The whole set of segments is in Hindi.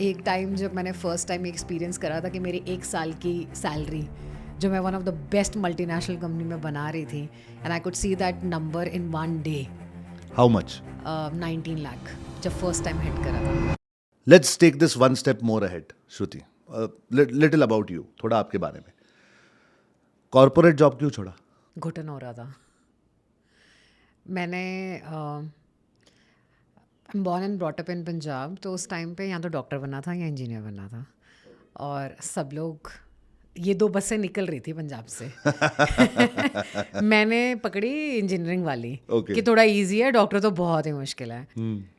एक टाइम जब मैंने फर्स्ट टाइम एक्सपीरियंस करा था कि मेरी 1 साल की सैलरी जो मैं one of the best multinational company में बना रही थी, and I could see that number in one day, how much? 19 lakh जब फर्स्ट टाइम हिट करा था। Let's take this one step more ahead, Shruti. Little about you, थोड़ा आपके बारे में. कॉर्पोरेट जॉब क्यों छोड़ा? घुटन हो रहा था। मैंने born and brought up in Punjab, तो उस टाइम पे या तो डॉक्टर बनना था या इंजीनियर बनना था, और सब लोग ये 2 बसें निकल रही थी पंजाब से। मैंने पकड़ी इंजीनियरिंग वाली Okay. कि थोड़ा इजी है, डॉक्टर तो बहुत ही मुश्किल है।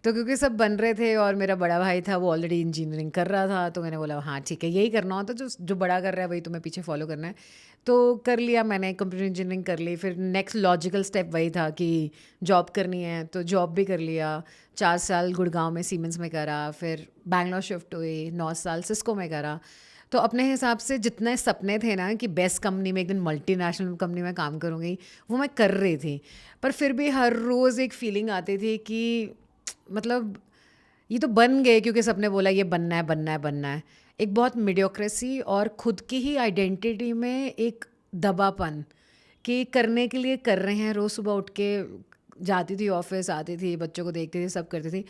तो क्योंकि सब बन रहे थे और मेरा बड़ा भाई था वो ऑलरेडी इंजीनियरिंग कर रहा था, तो मैंने बोला हाँ ठीक है, यही करना होता, जो जो बड़ा कर रहा है वही तुम्हें पीछे फॉलो करना है। तो कर लिया मैंने, कंप्यूटर इंजीनियरिंग कर ली। फिर नेक्स्ट लॉजिकल स्टेप वही था कि जॉब करनी है, तो जॉब भी कर लिया। 4 साल गुड़गांव में सीमेंस में करा, फिर बैंगलोर शिफ्ट हुई, 9 साल सिस्को में करा। तो अपने हिसाब से जितने सपने थे ना कि बेस्ट कंपनी में, एक दिन मल्टीनेशनल कंपनी में काम करूँगी, वो मैं कर रही थी। पर फिर भी हर रोज़ एक फीलिंग आती थी कि मतलब ये तो बन गए क्योंकि सबने बोला ये बनना है बनना है बनना है। एक बहुत मीडियोक्रेसी और खुद की ही आइडेंटिटी में एक दबापन कि करने के लिए कर रहे हैं। रोज़ सुबह उठ के जाती थी ऑफिस, आती थी, बच्चों को देखती थी, सब करती थी।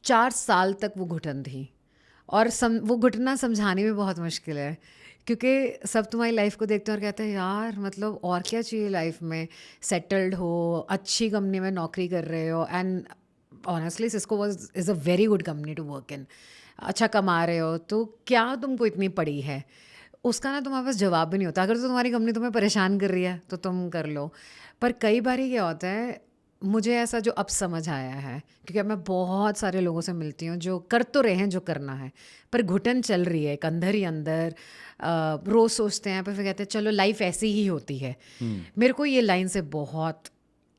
4 साल तक वो घुटन थी, और वो घुटना समझाने में बहुत मुश्किल है क्योंकि सब तुम्हारी लाइफ को देखते हैं और कहते हैं यार मतलब और क्या चाहिए लाइफ में, सेटल्ड हो, अच्छी कंपनी में नौकरी कर रहे हो, and honestly Cisco was is a very good company to work in, अच्छा कमा रहे हो, तो क्या तुमको इतनी पड़ी है। उसका ना तुम्हारे पास जवाब भी नहीं होता। अगर तो तुम्हारी कंपनी तुम्हें परेशान कर रही है तो तुम कर लो। पर कई बार क्या होता है, मुझे ऐसा जो अब समझ आया है, क्योंकि अब मैं बहुत सारे लोगों से मिलती हूँ जो कर तो रहे हैं जो करना है, पर घुटन चल रही है एक अंदर ही अंदर। रोज़ सोचते हैं, पर फिर कहते हैं चलो लाइफ ऐसी ही होती है। मेरे को ये लाइन से बहुत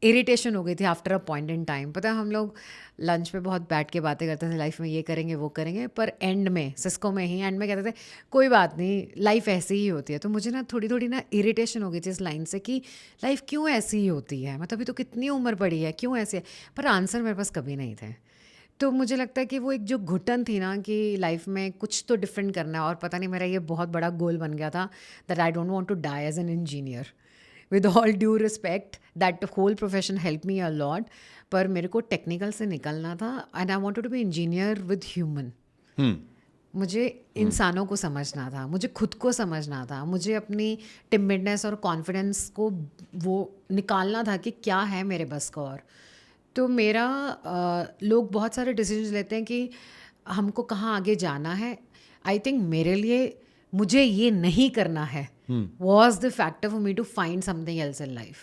इरिटेशन हो गई थी after a point in time. पता है हम लोग लंच पे बहुत बैठ के बातें करते थे, लाइफ में ये करेंगे वो करेंगे, पर एंड में सिस्को में ही एंड में कहते थे कोई बात नहीं, लाइफ ऐसी ही होती है। तो मुझे ना थोड़ी थोड़ी ना इरिटेशन हो गई थी इस लाइन से कि लाइफ क्यों ऐसी ही होती है, मतलब अभी तो कितनी उम्र पड़ी है, क्यों ऐसे है? पर आंसर मेरे पास कभी नहीं थे। तो मुझे लगता है कि वो एक जो घुटन थी ना कि लाइफ में कुछ तो डिफरेंट करना है, और पता नहीं मेरा ये बहुत बड़ा गोल बन गया था that I don't want to die as an engineer. With all due respect, that whole profession help me a lot, पर मेरे को टेक्निकल से निकलना था and I wanted to be engineer with human. मुझे इंसानों को समझना था, मुझे खुद को समझना था, मुझे अपनी टिम्बिडनेस और कॉन्फिडेंस को वो निकालना था कि क्या है मेरे बस का। और तो मेरा लोग बहुत सारे डिसीजन लेते हैं कि हमको कहाँ आगे जाना है। आई थिंक मेरे लिए मुझे ये नहीं करना है was the factor for me to find something else in life.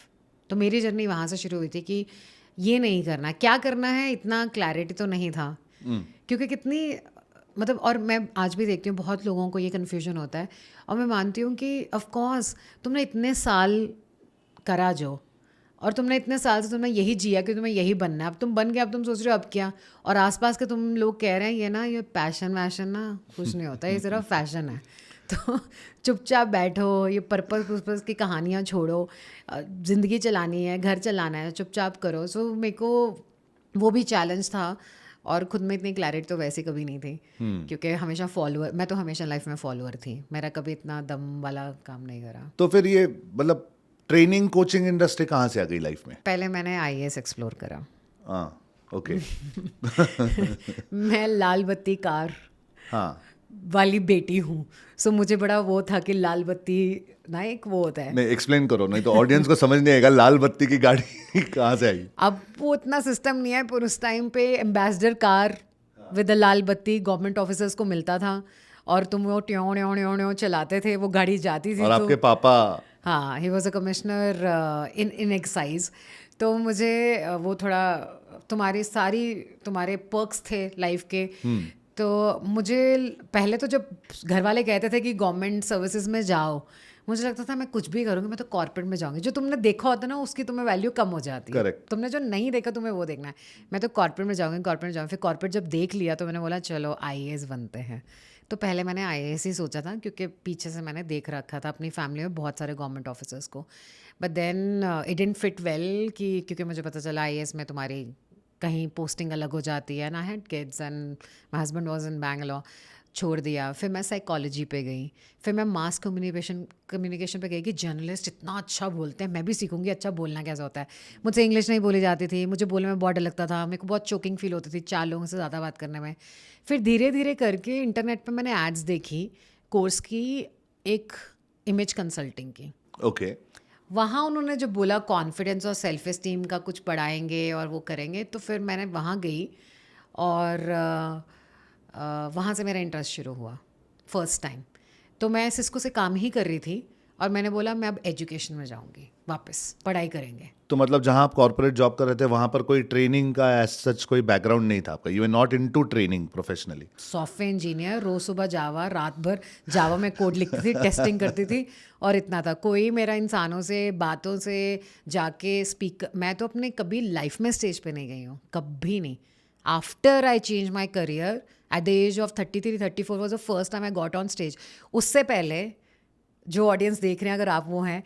तो मेरी जर्नी वहाँ से शुरू हुई थी कि ये नहीं करना, क्या करना है इतना क्लैरिटी तो नहीं था। क्योंकि कितनी मतलब, और मैं आज भी देखती हूँ बहुत लोगों को ये कन्फ्यूजन होता है, और मैं मानती हूँ कि ऑफ कोर्स तुमने इतने साल करा जो, और तुमने इतने साल से तुमने यही जिया कि तुम्हें यही बनना है, अब तुम बन गए, अब तुम सोच रहे हो अब क्या। और आसपास के तुम लोग कह रहे हैं ये ना, ये पैशन वैशन ना कुछ नहीं होता, ये सिर्फ फैशन है। तो चुपचाप बैठो, ये पर्पस की कहानियाँ छोड़ो, ज़िंदगी चलानी है, घर चलाना है, चुपचाप करो। सो मेरे को वो भी चैलेंज था, और खुद में इतनी क्लैरिटी तो वैसे कभी नहीं थी क्योंकि हमेशा फॉलोअर, मैं तो हमेशा लाइफ में फॉलोअर थी, मेरा कभी इतना दम वाला काम नहीं करा। तो फिर ये मतलब ट्रेनिंग कोचिंग इंडस्ट्री कहाँ से आ गई लाइफ में? पहले मैंने आईएएस एक्सप्लोर करा। हाँ, ओके. मैं लाल बत्ती कार हाँ, वाली बेटी हूँ, सो मुझे बड़ा वो था कि लाल बत्ती ना एक वो होता है। नहीं एक्सप्लेन करो, नहीं तो ऑडियंस को समझ नहीं आएगा लाल बत्ती की गाड़ी कहाँ से आई. अब वो इतना सिस्टम नहीं है, पर उस टाइम पे एम्बेसडर कार विद लाल बत्ती गवर्नमेंट ऑफिसर्स को मिलता था, और तुम वो ट्यों ट्यों ट्यों ट्यों चलाते थे, वो गाड़ी जाती थी। और तो आपके पापा? हाँ, he was a commissioner in excise. तो मुझे वो थोड़ा तुम्हारे पर्क्स थे लाइफ के। तो मुझे पहले तो जब घर वाले कहते थे कि गवर्नमेंट सर्विसेज में जाओ, मुझे लगता था मैं कुछ भी करूँगी, मैं तो कॉर्पोरेट में जाऊँगी। जो तुमने देखा होता ना उसकी तुम्हें वैल्यू कम हो जाती है। Correct. तुमने जो नहीं देखा तुम्हें वो देखना है। मैं तो कॉर्पोरेट में जाऊँगी, कॉर्पोरेट में जाऊँगी। फिर कॉर्पोरेट जब देख लिया तो मैंने बोला चलो आईएएस बनते हैं। तो पहले मैंने आईएएस ही सोचा था क्योंकि पीछे से मैंने देख रखा था अपनी फैमिली में बहुत सारे गवर्नमेंट ऑफिसर्स को। But then it didn't fit well कि क्योंकि मुझे पता चला आईएएस में तुम्हारी कहीं पोस्टिंग अलग हो जाती है, and I had kids and my husband was in Bangalore, छोड़ दिया। फिर मैं साइकोलॉजी पे गई, फिर मैं मास कम्युनिकेशन पे गई कि जर्नलिस्ट इतना अच्छा बोलते हैं, मैं भी सीखूंगी अच्छा बोलना कैसा होता है। मुझसे इंग्लिश नहीं बोली जाती थी, मुझे बोलने में बहुत डर लगता था, मेरे को बहुत चोकिंग फील होती थी 4 लोगों से ज़्यादा बात करने में। फिर धीरे धीरे करके इंटरनेट पे मैंने एड्स देखी कोर्स की, एक इमेज कंसल्टिंग की। ओके। वहाँ उन्होंने जो बोला कॉन्फिडेंस और सेल्फ एस्टीम का कुछ पढ़ाएंगे और वो करेंगे, तो फिर मैंने वहाँ गई और वहाँ से मेरा इंटरेस्ट शुरू हुआ फर्स्ट टाइम। तो मैं सिस्को से काम ही कर रही थी और मैंने बोला मैं अब एजुकेशन में जाऊँगी, वापस पढ़ाई करेंगे। तो मतलब जहाँ आप कॉर्पोरेट जॉब कर रहे थे वहाँ पर कोई ट्रेनिंग का एज सच कोई बैकग्राउंड नहीं था आपका, you are not into training professionally? Software engineer, रोज सुबह जावा, रात भर जावा में कोड लिखती थी, टेस्टिंग करती थी और इतना था। कोई मेरा इंसानों से बातों से जाके स्पीक, मैं तो अपने कभी लाइफ में स्टेज पे नहीं गई हूँ, कभी नहीं। After I change my career at the age of 33-34 was the first time I got on stage. उससे पहले जो ऑडियंस देख रहे हैं अगर आप वो हैं,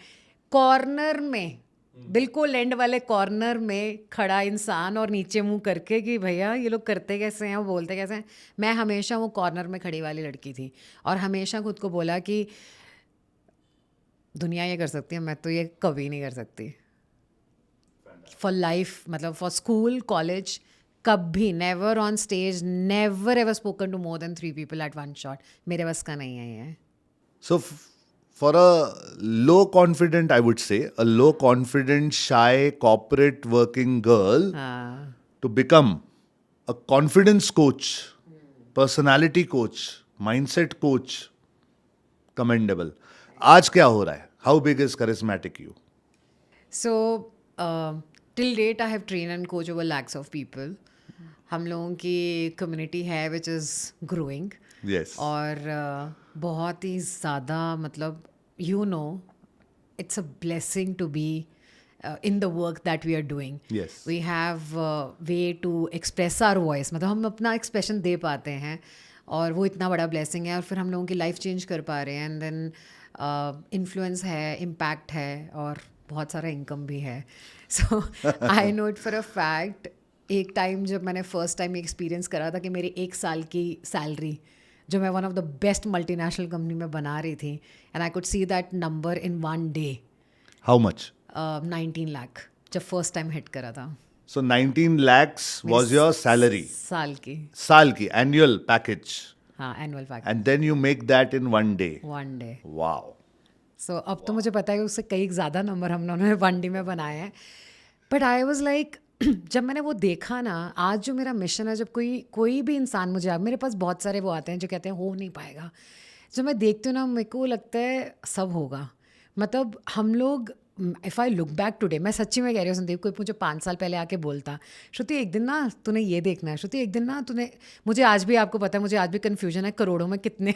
कॉर्नर में, बिल्कुल एंड वाले कॉर्नर में खड़ा इंसान और नीचे मुंह करके कि भैया ये लोग करते कैसे हैं, वो बोलते कैसे हैं। मैं हमेशा वो कॉर्नर में खड़ी वाली लड़की थी और हमेशा खुद को बोला कि दुनिया ये कर सकती है, मैं तो ये कभी नहीं कर सकती। फॉर लाइफ, मतलब फॉर स्कूल कॉलेज, कभी never on stage, never ever spoken to more than 3 people at one shot. मेरे बस का नहीं है ये। So for a low confident, I would say, a low confident, shy, corporate working girl हाँ, to become a confidence coach, personality coach, mindset coach, commendable. आज क्या हो रहा है? How big is charismatic you? so till date I have trained and coached over lakhs of people. हम लोगों की कम्युनिटी है विच इज़ ग्रोइंग Yes. और बहुत ही ज़्यादा, मतलब you know it's a blessing to be in the work that we are doing. Yes. We have way to express our voice, मतलब हम अपना एक्सप्रेशन दे पाते हैं और वो इतना बड़ा ब्लेसिंग है। और फिर हम लोगों की लाइफ चेंज कर पा रहे हैं एंड देन इन्फ्लुएंस है, इम्पैक्ट है और बहुत सारा इनकम भी है। So I know it for a fact. एक टाइम जब मैंने फर्स्ट टाइम एक्सपीरियंस करा था कि मेरी 1 साल की सैलरी जो मैं one of the best multinational company में बना रही थी, and I could see that number in 1 day, How much? 19 lakh जब फर्स्ट टाइम हिट करा था। So 19 lakhs was your salary. साल की, साल की annual package. हाँ, annual package, And then you make that in 1 day. 1 day। Wow. सो अब तो मुझे पता है कि उससे कई ज़्यादा नंबर हम लोगों ने 1 day में बनाए हैं। बट आई वॉज लाइक, जब मैंने वो देखा ना, आज जो मेरा मिशन है, जब कोई भी इंसान मुझे, मेरे पास बहुत सारे वो आते हैं जो कहते हैं हो नहीं पाएगा, जब मैं देखती हूँ ना मेरे को लगता है सब होगा। मतलब हम लोग, if I look back today, मैं सच्ची में कह रही हूँ संदीप, कोई मुझे 5 साल पहले आके बोलता, श्रुति एक दिन ना तूने ये देखना है, श्रुति एक दिन ना तूने, मुझे आज भी, आपको पता है मुझे आज भी कन्फ्यूजन है करोड़ों में कितने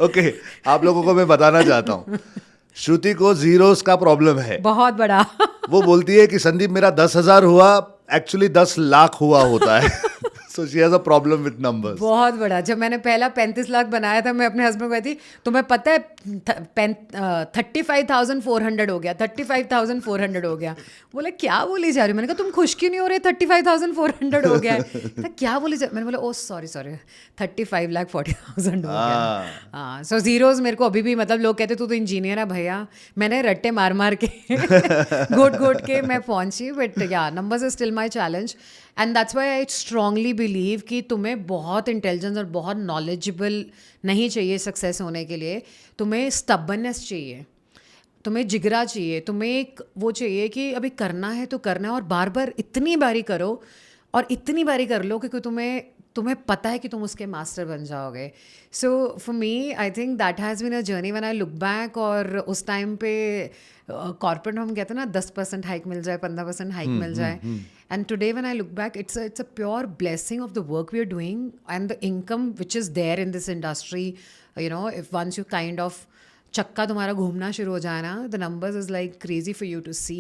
ओके, आप लोगों को मैं बताना चाहता हूँ, श्रुति को जीरोस का प्रॉब्लम है, बहुत बड़ा वो बोलती है कि संदीप मेरा 10,000 हुआ, एक्चुअली 10 लाख हुआ होता है। So she has a problem with numbers. बहुत बड़ा। जब मैंने पहला 35 लाख बनाया था, मैं अपने हस्बैंड को कहती, तुम्हें पता है 35,400 हो गया, 35,400 हो गया। बोले क्या बोली जा रही हो? मैंने कहा तुम खुश क्यों नहीं हो रहे, 35,400 हो गया है। तो क्या बोली जा, मैंने बोला ओ सॉरी 35,40,000 हो गया। हाँ, सो जीरोज मेरे को अभी भी, मतलब लोग कहते तू तो इंजीनियर है भैया, मैंने रट्टे मार मार के घोट घोट के मैं पहुंची, बट या numbers is still my challenge. And that's why I strongly believe कि तुम्हें बहुत इंटेलिजेंस और बहुत नॉलेजेबल नहीं चाहिए सक्सेस होने के लिए, तुम्हें स्टबननेस चाहिए, तुम्हें जिगरा चाहिए, तुम्हें एक वो चाहिए कि अभी करना है तो करना है, और बार बार इतनी बारी करो और इतनी बारी कर लो कि तुम्हें पता है कि तुम उसके मास्टर बन जाओगे। So for me I think that has been a journey when I look back. और उस टाइम पे कॉर्पोरेट में हम कहते हैं ना 10% हाइक मिल जाए, 15% हाइक मिल जाए, and today when I look back it's a pure blessing of the work we are doing and the income which is there in this industry. You know, if once you kind of चक्का तुम्हारा घूमना शुरू हो जाए ना, the numbers is like crazy for you to C.